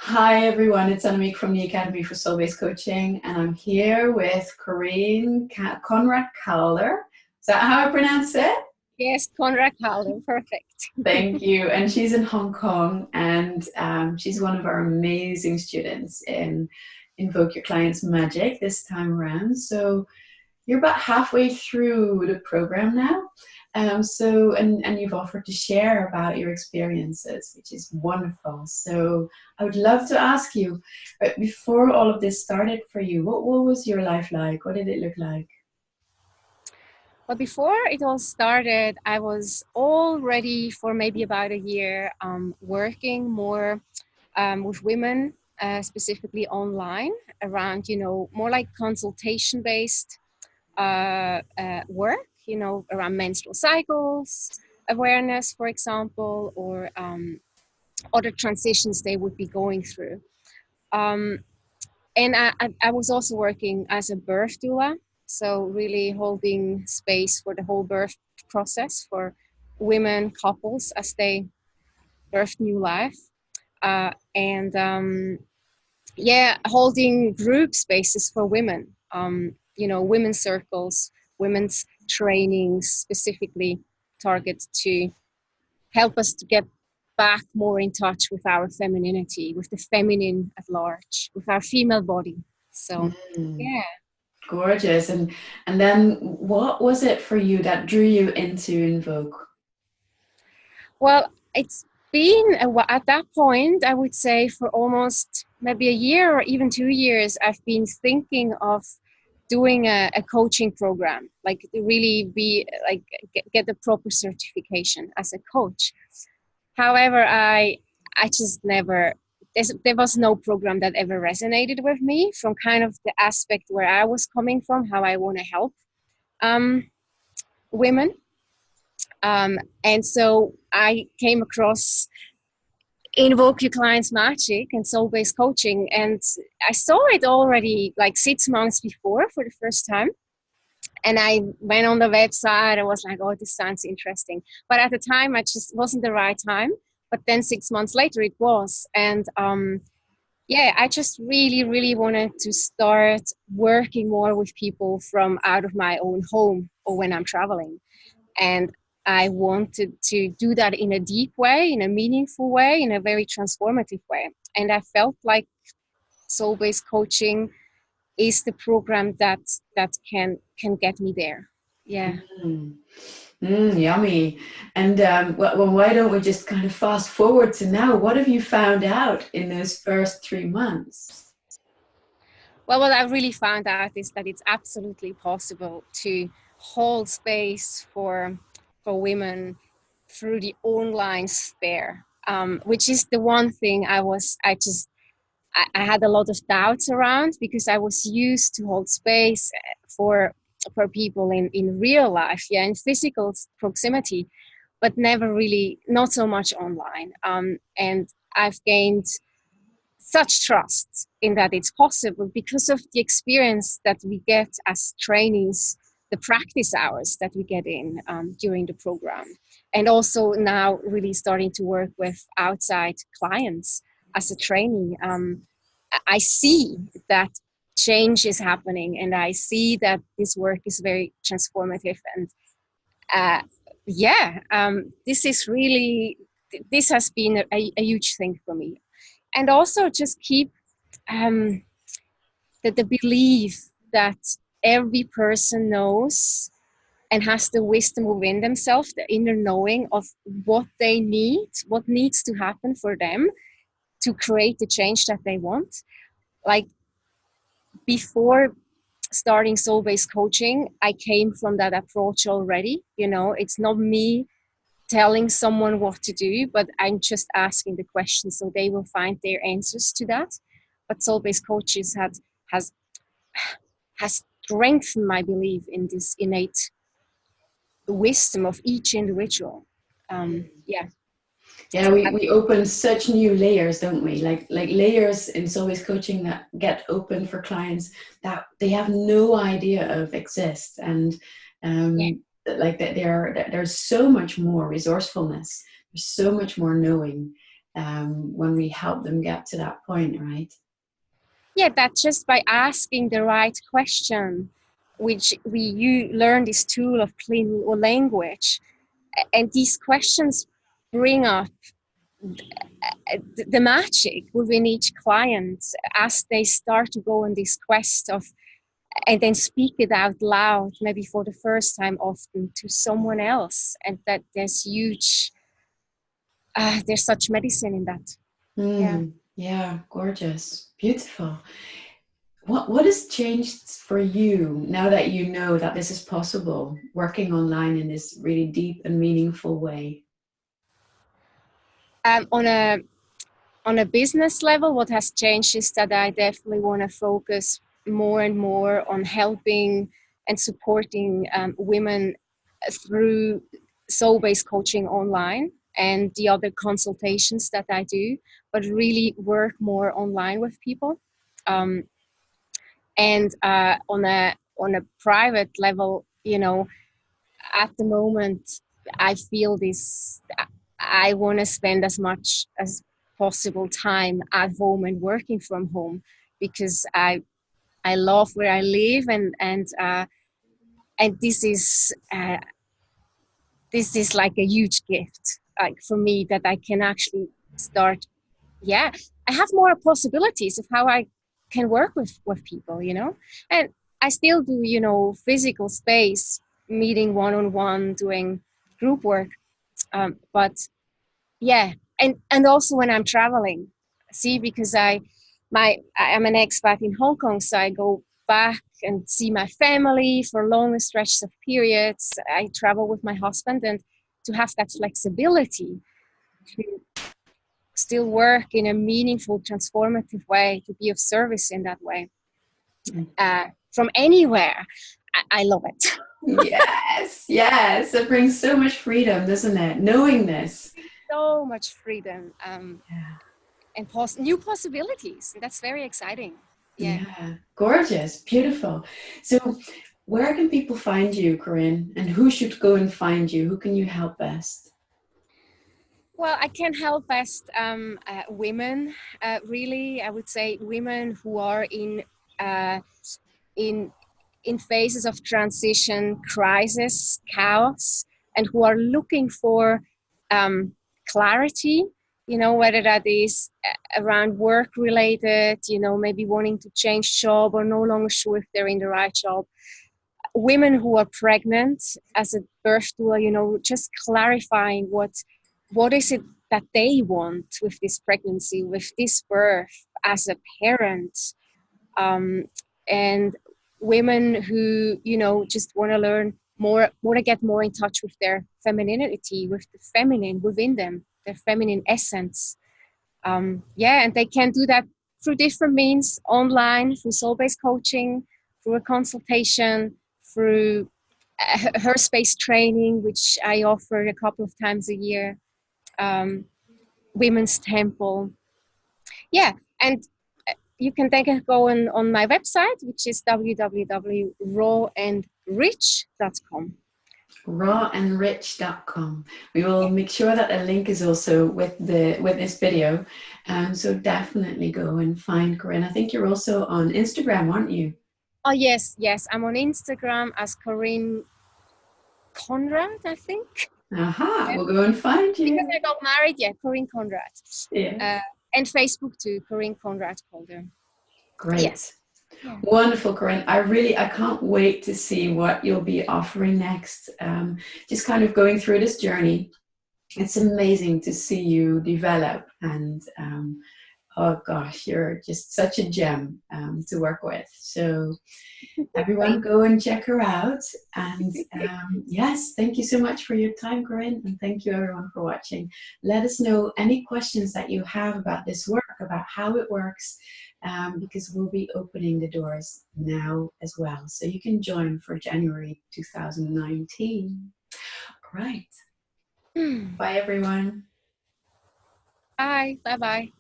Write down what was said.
Hi everyone, it's Annemiek from the Academy for Soul-Based Coaching, and I'm here with Corinne Konrad Calder. Is that how I pronounce it? Yes, Konrad Calder, perfect. Thank you. And she's in Hong Kong, and she's one of our amazing students in Invoke Your Client's Magic this time around. So you're about halfway through the program now. And you've offered to share about your experiences, which is wonderful. So I would love to ask you, before all of this started for you, what was your life like? What did it look like? But before it all started, I was already for maybe about a year working more with women, specifically online, around, more like consultation based work, around menstrual cycles, awareness, for example, or other transitions they would be going through. Um, and I was also working as a birth doula, so really holding space for the whole birth process for women, couples as they birth new life, and holding group spaces for women. Women's circles, women's trainings, specifically target to help us to get back more in touch with our femininity, with the feminine at large, with our female body. So, Mm, yeah. gorgeous. And then what was it for you that drew you into Invoke? Well, it's been at that point, I would say, for almost maybe a year or even 2 years, I've been thinking of doing a coaching program, like really be like get the proper certification as a coach. However, I just never there was no program that ever resonated with me from kind of the aspect where I was coming from, how I want to help um, women. And so I came across Invoke Your Client's Magic and Soul-Based Coaching, and I saw it already like 6 months before for the first time. And I went on the website. I was like, oh, this sounds interesting. But at the time, I just wasn't the right time. But then 6 months later, it was. And I just really, really wanted to start working more with people from out of my own home or when I'm traveling. And I wanted to do that in a deep way, in a meaningful way, in a very transformative way. And I felt like soul-based coaching is the program that can get me there. Yeah. Mm. Yummy. And well, why don't we just kind of fast forward to now? What have you found out in those first 3 months? Well, what I really found out is that it's absolutely possible to hold space for women through the online sphere, which is the one thing I had a lot of doubts around, because I was used to hold space for people in real life, in physical proximity, but never really, not so much online. And I've gained such trust in that it's possible because of the experience that we get as trainees, the practice hours that we get in during the program, and also now really starting to work with outside clients as a trainee. I see that change is happening, and I see that this work is very transformative. And uh, this is really, this has been a huge thing for me. And also just keep um, the belief that every person knows and has the wisdom within themselves, the inner knowing of what they need, what needs to happen for them to create the change that they want. Like, before starting soul-based coaching, I came from that approach already. It's not me telling someone what to do, but I'm just asking the questions so they will find their answers to that. But soul-based coaches has has strengthened my belief in this innate wisdom of each individual. Yeah. Yeah, So we open such new layers, don't we? Like layers in Soulbase coaching that get open for clients that they have no idea of exist, and yeah, like that there's so much more resourcefulness, there's so much more knowing, when we help them get to that point, right? Yeah, that just by asking the right question, which you learn this tool of clean language, and these questions bring up the magic within each client as they start to go on this quest of, and then speak it out loud, maybe for the first time often to someone else. And that there's such medicine in that. Yeah. Yeah, gorgeous, beautiful. What has changed for you now that you know that this is possible, working online in this really deep and meaningful way? On a business level, what has changed is that I definitely want to focus more and more on helping and supporting women through soul-based coaching online and the other consultations that I do, but really work more online with people. And on a private level, at the moment, I feel this. I want to spend as much as possible time at home and working from home because I love where I live, and this is like a huge gift, like for me, that I can actually start. Yeah, I have more possibilities of how I can work with people, and I still do, physical space meeting one-on-one, doing group work, but yeah, and also when I'm traveling, see, because I'm an expat in Hong Kong, so I go back and see my family for longer stretches of periods. I travel with my husband, and to have that flexibility to still work in a meaningful, transformative way, to be of service in that way, from anywhere, I love it. Yes, yes. It brings so much freedom, doesn't it? Knowing this. So much freedom, Yeah. and new possibilities. That's very exciting. Yeah. Yeah, gorgeous, beautiful. So, where can people find you, Corinne? And who should go and find you? Who can you help best? Well, I can help best women. Really, I would say women who are uh, in in phases of transition, crisis, chaos, and who are looking for clarity. Whether that is around work related. Maybe wanting to change job or no longer sure if they're in the right job. Women who are pregnant as a birth doula, just clarifying what is it that they want with this pregnancy, with this birth as a parent, and women who just want to learn more, want to get more in touch with their femininity, with the feminine within them, their feminine essence. And they can do that through different means, online, through soul-based coaching, through a consultation, through her space training, which I offer a couple of times a year, women's temple. Yeah, and you can then go on my website, which is www.rawandrich.com. Rawandrich.com. We will make sure that a link is also with this video. So definitely go and find Corinne. I think you're also on Instagram, aren't you? Oh, yes. I'm on Instagram as Corinne Konrad, I think. Aha, we'll go and find you. Because I got married, Corinne Konrad. Yes. And Facebook too, Corinne Konrad Calder. Great. Yes. Yeah. Wonderful, Corinne. I can't wait to see what you'll be offering next. Just kind of going through this journey. It's amazing to see you develop, and oh gosh, you're just such a gem to work with. So everyone go and check her out. And yes, thank you so much for your time, Corinne. And thank you everyone for watching. Let us know any questions that you have about this work, about how it works, because we'll be opening the doors now as well. So you can join for January 2019. All right. Bye, everyone. Bye. Bye-bye.